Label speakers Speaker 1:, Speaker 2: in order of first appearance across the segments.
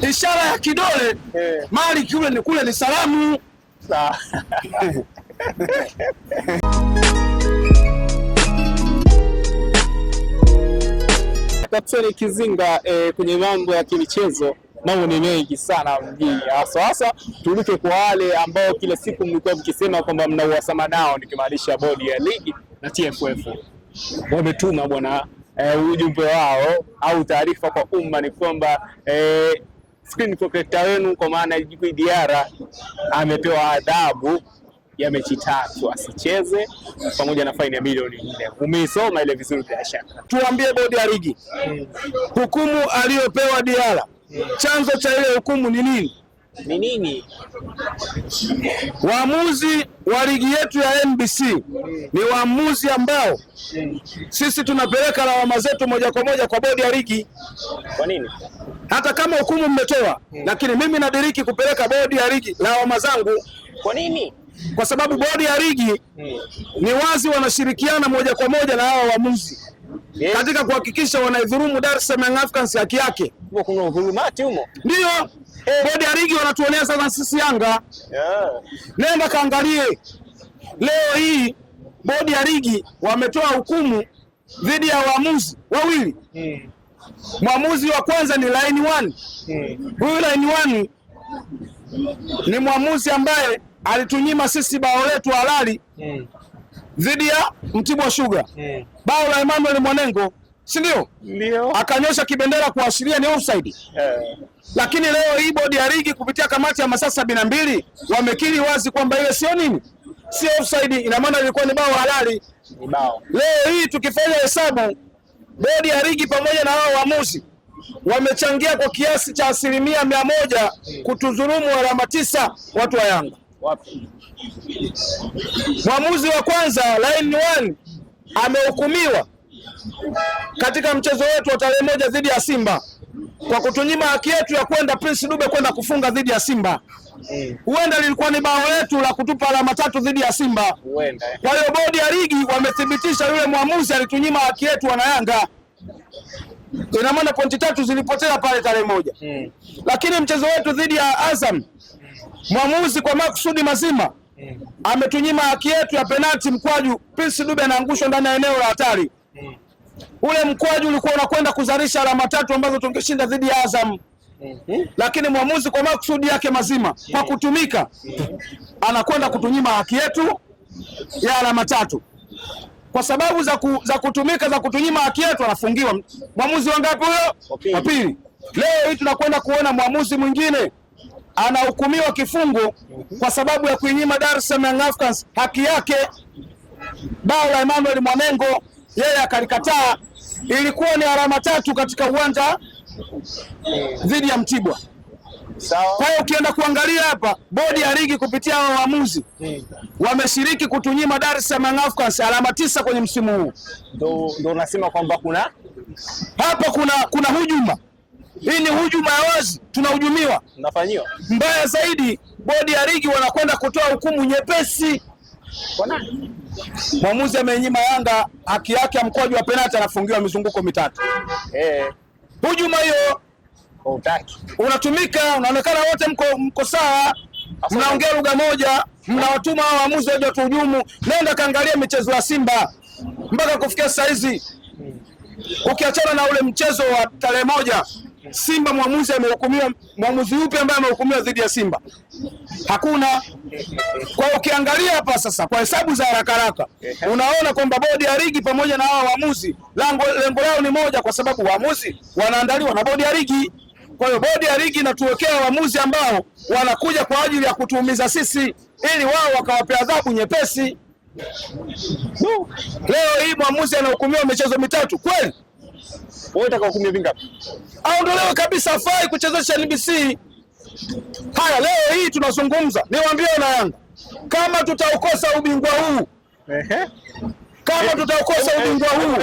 Speaker 1: ishara ya kidole mali kule ni salamu.
Speaker 2: Sawa. Kapteni Kizinga, kwenye mambo ya kimichezo mambo ni mengi sana mjini, hasa turuke kwa wale ambao kila siku mlikuwa mkisema kwamba mna uhasama nao, nikimaanisha bodi ya ligi na TFF. Wametuma bwana ujumbe wao au taarifa kwa umma ni kwamba screen protector wenu kwa maana Djigui Diarra amepewa adhabu ya mechi 3 asicheze pamoja na faini ya milioni 4. Umeisoma ile vizuri bila shaka.
Speaker 1: Tuambie bodi ya ligi, hukumu aliyopewa Diarra, chanzo cha ile hukumu ni nini?
Speaker 2: Ni nini?
Speaker 1: Waamuzi wa ligi yetu ya NBC ni waamuzi ambao sisi tunapeleka lawama zetu moja kwa moja kwa bodi ya ligi.
Speaker 2: Kwa nini?
Speaker 1: Hata kama hukumu mmetoa, lakini mimi nadiriki kupeleka bodi ya ligi lawama zangu.
Speaker 2: Kwa nini?
Speaker 1: Kwa sababu bodi ya ligi ni wazi wanashirikiana moja kwa moja na hao waamuzi katika kuhakikisha wanaidhulumu Dar es Salaam Africans haki yake.
Speaker 2: Kuna dhulumati humo.
Speaker 1: Ndio. Bodi ya ligi wanatuonea sana sisi Yanga. Nenda kaangalie. Leo hii bodi ya ligi wametoa hukumu dhidi ya waamuzi wawili. Mwamuzi wa kwanza ni Line 1. Huyu Line 1 ni mwamuzi ambaye alitunyima sisi bao letu halali dhidi ya Mtibwa Sugar. Bao la Emmanuel Mwanengo, si ndio?
Speaker 2: Ndio.
Speaker 1: Akanyosha kibendera kuashiria ni offside. Lakini leo hii bodi ya ligi kupitia kamati ya masaa 72 wamekiri wazi kwamba ile sio nini? Sio offside, ina maana ilikuwa ni bao halali.
Speaker 2: Ni bao.
Speaker 1: Leo hii tukifanya hesabu, bodi ya ligi pamoja na hao waamuzi wamechangia kwa kiasi cha 100% kutudhulumu alama 9 watu wa Yanga.
Speaker 2: Wapi?
Speaker 1: Mwamuzi wa kwanza Line 1 amehukumiwa katika mchezo wetu wa tarehe 1 dhidi ya Simba kwa kutunyima haki yetu ya kwenda Prince Dube kwenda kufunga dhidi ya Simba. Huenda lilikuwa ni bao letu la kutupa alama 3 dhidi ya Simba.
Speaker 2: Huenda.
Speaker 1: Kwa hiyo bodi ya ligi wamethibitisha yule mwamuzi alitunyima haki yetu wana Yanga. Ina maana pointi 3 zilipotea pale tarehe 1. Lakini mchezo wetu dhidi ya Azam, mwamuzi kwa makusudi mazima ametunyima haki yetu ya penalti, mkwaju Prince Dube anaangushwa ndani ya eneo la hatari. Ule mkwaju ulikuwa unakwenda kuzalisha alama 3 ambazo tungeshinda dhidi ya Azam. Lakini mwamuzi kwa makusudi yake mazima kwa kutumika anakwenda kutunyima haki yetu ya alama 3. Kwa sababu za kutumika za kutunyima haki yetu anafungiwa. Mwamuzi wangapi huyo? Wa pili. Leo hii tunakwenda kuona mwamuzi mwingine anahukumiwa kifungo kwa sababu ya kuinyima Dar es Salaam Africans haki yake. Bao la Emmanuel Mwanengo yeye akalikataa, ilikuwa ni alama 3 katika uwanja dhidi ya Mtibwa.
Speaker 2: Sawa.
Speaker 1: Kwa hiyo ukienda kuangalia hapa, bodi ya ligi kupitia hao waamuzi wameshiriki kutunyima Dar es Salaam Africans alama 9 kwenye msimu huu.
Speaker 2: Ndio nasema kwamba
Speaker 1: hapa kuna hujuma. Hii ni hujuma ya wazi, tunahujumiwa.
Speaker 2: Unafanyiwa.
Speaker 1: Mbaya zaidi, bodi ya ligi wanakwenda kutoa hukumu nyepesi.
Speaker 2: Kwa nani?
Speaker 1: Mwamuzi amenyima Yanga haki yake ya mkwaju wa penalti, anafungiwa mizunguko 3. Hujuma hiyo
Speaker 2: Hutaki.
Speaker 1: Unatumika, unaonekana wote mko sawa, mnaongea lugha moja, mnawatuma hao waamuzi waje watuhujumu. Nenda kaangalia michezo ya Simba mpaka kufikia saa hizi. Ukiachana na ule mchezo wa tarehe 1, Simba mwamuzi amehukumiwa, mwamuzi yupi ambaye amehukumiwa dhidi ya Simba? Hakuna. Kwa hiyo ukiangalia hapa sasa kwa hesabu za haraka unaona kwamba bodi ya ligi pamoja na hao waamuzi lengo lao ni moja, kwa sababu waamuzi wanaandaliwa na bodi ya ligi. Kwa hiyo bodi ya ligi inatuwekea waamuzi ambao wanakuja kwa ajili ya kutuumiza sisi ili wao wakawapea adhabu nyepesi. Leo hii mwamuzi anahukumiwa michezo 3 kweli?
Speaker 2: Wewe unataka hukumu vingapi?
Speaker 1: Aondolewe kabisa, hafai kuchezesha NBC. Haya, leo hii tunazungumza, niwaambie na Yanga, kama tutaukosa ubingwa huu, kama tutaukosa ubingwa huu,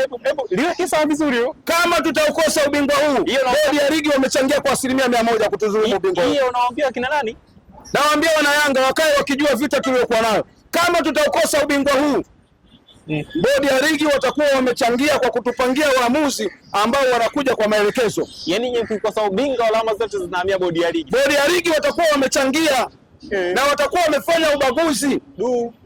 Speaker 2: liweke sawa vizuri hiyo.
Speaker 1: Kama tutaukosa ubingwa huu, bodi ya ligi wamechangia kwa 100% kutuzulumu ubingwa huu.
Speaker 2: Hiyo unawaambia kina nani?
Speaker 1: Nawaambia wana Yanga wakae wakijua vita tuliokuwa nayo. Kama tutaukosa ubingwa huu, Bodi ya ligi watakuwa wamechangia kwa kutupangia waamuzi ambao wanakuja kwa maelekezo.
Speaker 2: Yaani mkikosa ubingwa alama zote zinahamia bodi ya ligi.
Speaker 1: Bodi ya ligi watakuwa wamechangia na watakuwa wamefanya ubaguzi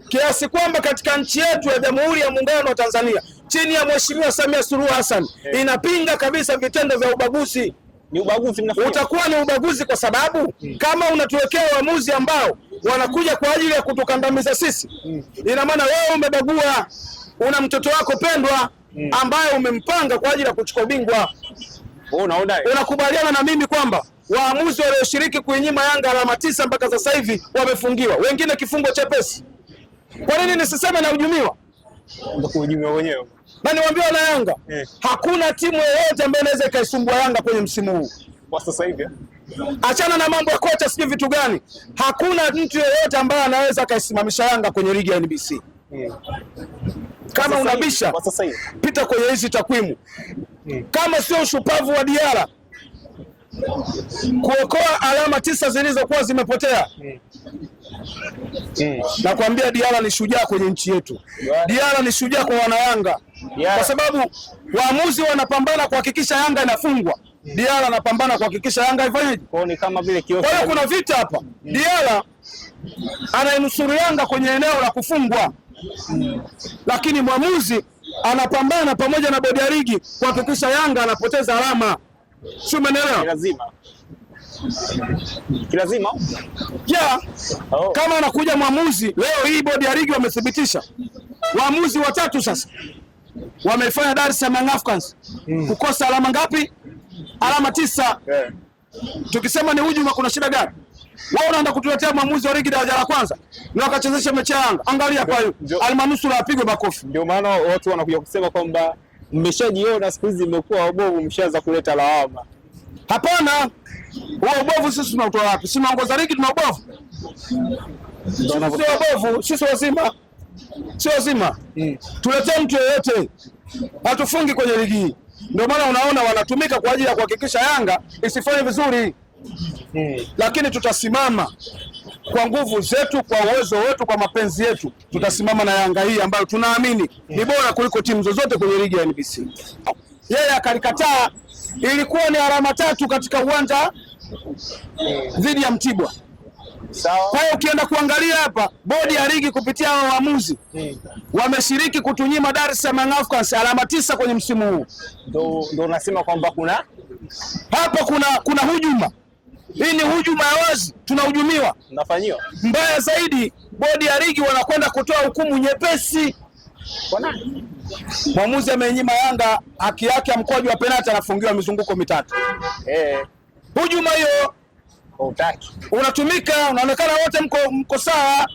Speaker 1: kiasi kwamba katika nchi yetu ya Jamhuri ya Muungano wa Tanzania chini ya Mheshimiwa Samia Suluhu Hassan inapinga kabisa vitendo vya ubaguzi.
Speaker 2: Ni ubaguzi mnafanya. Utakuwa
Speaker 1: ni ubaguzi kwa sababu kama unatuwekea waamuzi ambao wanakuja kwa ajili ya kutukandamiza sisi, ina maana wewe umebagua. Una mtoto wako pendwa ambaye umempanga kwa ajili ya kuchukua ubingwa. Unakubaliana na mimi kwamba waamuzi walioshiriki kuinyima Yanga alama 9 mpaka sasa hivi wamefungiwa, wengine kifungo chepesi. Kwa nini nisiseme na hujumiwa?
Speaker 2: Ndio kuhujumiwa wenyewe.
Speaker 1: Na niwaambie na Yanga, hakuna timu yoyote ambayo inaweza ikaisumbua Yanga kwenye msimu huu.
Speaker 2: Kwa sasa hivi.
Speaker 1: Achana na mambo ya kocha sijui vitu gani. Hakuna mtu yoyote ambaye anaweza akaisimamisha Yanga kwenye ligi ya NBC. Kama unabisha pita kwenye hizi takwimu. Kama sio ushupavu wa Diarra kuokoa alama 9 zilizokuwa zimepotea, nakwambia Diarra ni shujaa kwenye nchi yetu. Diarra ni shujaa kwa wanayanga, kwa sababu waamuzi wanapambana kuhakikisha Yanga inafungwa. Diarra anapambana kuhakikisha Yanga ifanyeje.
Speaker 2: Kwa ni kama vile kioo.
Speaker 1: Kwa hiyo kuna vita hapa. Diarra anainusuru Yanga kwenye eneo la kufungwa, lakini mwamuzi anapambana pamoja na bodi ya ligi kuhakikisha Yanga anapoteza alama. Sio, umeelewa?
Speaker 2: Kilazima.
Speaker 1: Kama anakuja mwamuzi leo hii, bodi ya ligi wamethibitisha waamuzi watatu sasa wamefanya Dar es Salaam Africans kukosa alama ngapi? Alama 9. Tukisema ni hujuma kuna shida gani? Wao wanaenda kutuletea mwamuzi wa ligi daraja la kwanza na wakachezesha mechi ya Yanga. Angalia kwa hiyo almanusura apigwe makofi.
Speaker 2: Ndio maana watu wanakuja kusema kwamba mmeshajiona siku hizi mmekuwa wabovu, mshaanza kuleta lawama.
Speaker 1: Hapana, huo ubovu sisi tunautoa wapi? Si naongoza ligi tuna ubovu? Sio ubovu, sisi wazima. Sio wazima. Tuletee mtu yeyote. Hatufungi kwenye ligi hii. Ndio maana unaona wanatumika kwa ajili ya kuhakikisha Yanga isifanye vizuri. Lakini tutasimama kwa nguvu zetu, kwa uwezo wetu, kwa mapenzi yetu. Tutasimama na Yanga hii ambayo tunaamini ni bora kuliko timu zozote kwenye ligi ya NBC. Yeye akalikataa, ilikuwa ni alama 3 katika uwanja dhidi ya Mtibwa.
Speaker 2: Sawa.
Speaker 1: Kwa hiyo ukienda kuangalia hapa, bodi ya ligi kupitia hao waamuzi wameshiriki kutunyima Dar es Salaam Africans alama 9 kwenye msimu huu.
Speaker 2: Ndio nasema kwamba
Speaker 1: hapa kuna hujuma. Hii ni hujuma ya wazi, tunahujumiwa.
Speaker 2: Nafanyiwa.
Speaker 1: Mbaya zaidi, bodi ya ligi wanakwenda kutoa hukumu nyepesi.
Speaker 2: Kwa nani?
Speaker 1: Mwamuzi amenyima Yanga haki yake ya mkwaju wa penalti, anafungiwa mizunguko 3. Hujuma hiyo
Speaker 2: utaki.
Speaker 1: Unatumika, unaonekana wote mko sawa.